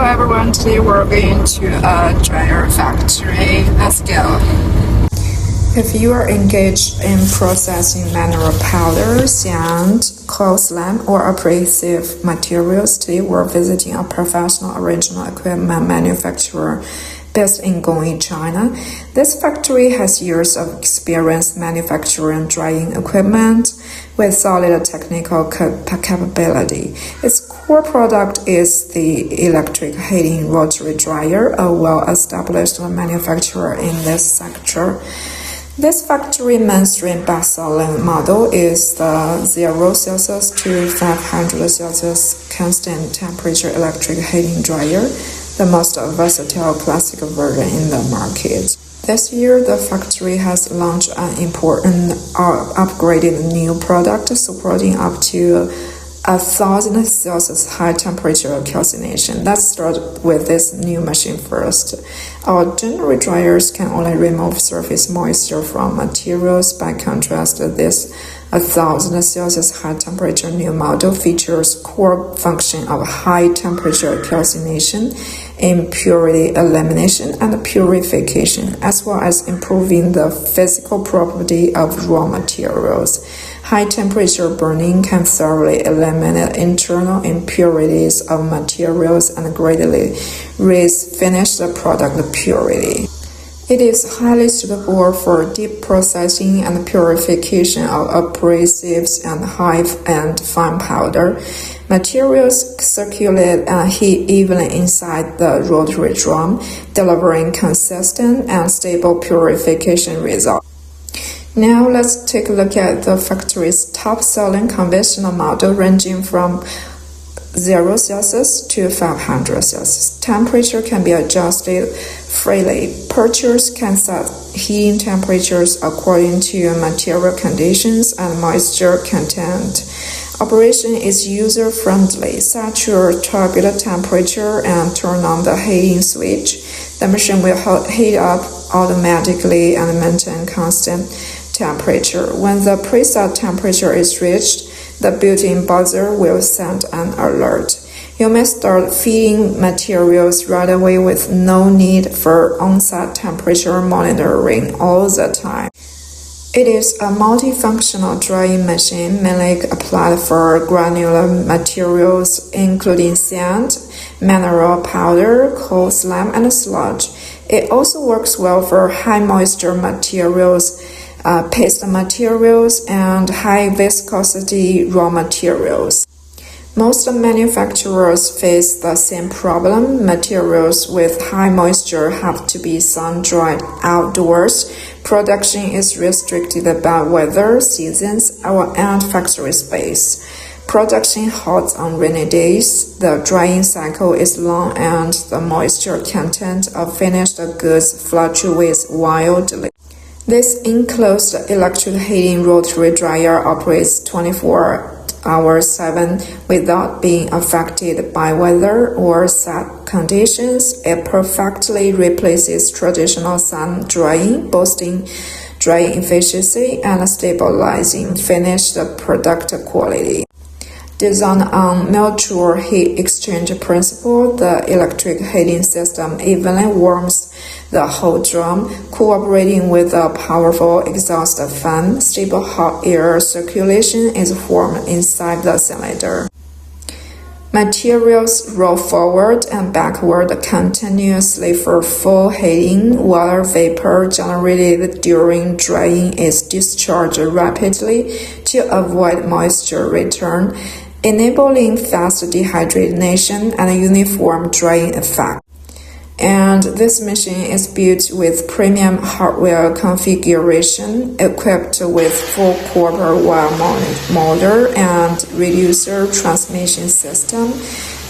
everyone, today we're going to a dryer factory. Let's go. If you are engaged in processing mineral powder, sand, coal slime, or abrasive materials, today we're visiting a professional original equipment manufacturer based in Gongyi, China. This factory has years of experience manufacturing drying equipment with solid technical capability. Its core product is the electric heating rotary dryer, a well-established manufacturer in this sector. This factory mainstream best-selling model is the 0 Celsius to 500 Celsius constant temperature electric heating dryer, the most versatile plastic version in the market. This year, the factory has launched an important upgraded new product supporting up to 1000 Celsius high temperature calcination. Let's start with this new machine first. Our general dryers can only remove surface moisture from materials. By contrast, this 1000 Celsius high temperature new model features core function of high temperature calcination, impurity elimination, and purification, as well as improving the physical property of raw materials. High temperature burning can thoroughly eliminate internal impurities of materials and greatly raise finished product purity. It is highly suitable for deep processing and purification of abrasives and high and fine powder. Materials circulate and heat evenly inside the rotary drum, delivering consistent and stable purification results. Now let's take a look at the factory's top-selling conventional model ranging from 0 Celsius to 500 Celsius. Temperature can be adjusted freely. Purchasers can set heating temperatures according to material conditions and moisture content. Operation is user-friendly. Set your target temperature and turn on the heating switch. The machine will heat up automatically and maintain constant temperature. When the preset temperature is reached, the built-in buzzer will send an alert. You may start feeding materials right away with no need for on-site temperature monitoring all the time. It is a multifunctional drying machine mainly applied for granular materials including sand, mineral powder, coal slime, and sludge. It also works well for high moisture materials, paste materials, and high viscosity raw materials. Most manufacturers face the same problem. Materials with high moisture have to be sun-dried outdoors. Production is restricted by weather, seasons, and factory space. Production halts on rainy days. The drying cycle is long and the moisture content of finished goods fluctuates wildly. This enclosed electric heating rotary dryer operates 24 hours 7 without being affected by weather or set conditions. It perfectly replaces traditional sun drying, boosting drying efficiency and stabilizing finished product quality. Designed on mutual heat exchange principle, the electric heating system evenly warms the whole drum, cooperating with a powerful exhaust fan. Stable hot air circulation is formed inside the cylinder. Materials roll forward and backward continuously for full heating. Water vapor generated during drying is discharged rapidly to avoid moisture return, enabling fast dehydration and a uniform drying effect. And this machine is built with premium hardware configuration, equipped with full copper wire motor and reducer transmission system.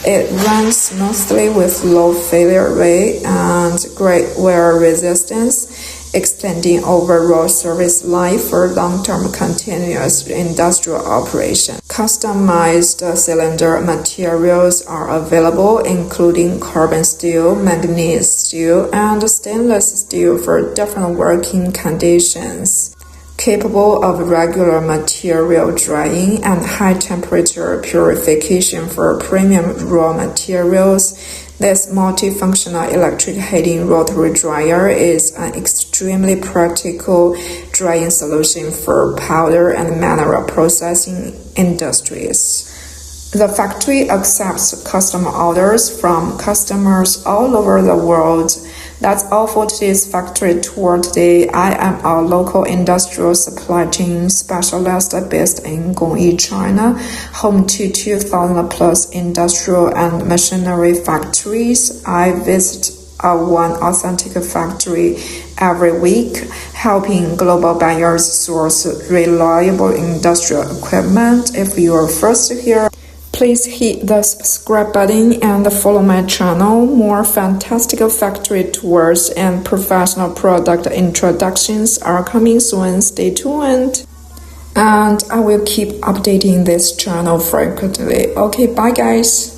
It runs smoothly with low failure rate and great wear resistance, extending overall service life for long-term continuous industrial operation. Customized cylinder materials are available, including carbon steel, manganese steel, and stainless steel for different working conditions. capable of regular material drying and high temperature purification for premium raw materials. This multifunctional electric heating rotary dryer is an extremely practical drying solution for powder and mineral processing industries. The factory accepts custom orders from customers all over the world. That's all for today's factory tour today. I am a local industrial supply chain specialist based in Gongyi, China, home to 2,000 plus industrial and machinery factories. I visit one authentic factory every week, helping global buyers source reliable industrial equipment. If you are first here, please hit the subscribe button and follow my channel. More fantastic factory tours and professional product introductions are coming soon. Stay tuned. And I will keep updating this channel frequently. Okay, bye guys.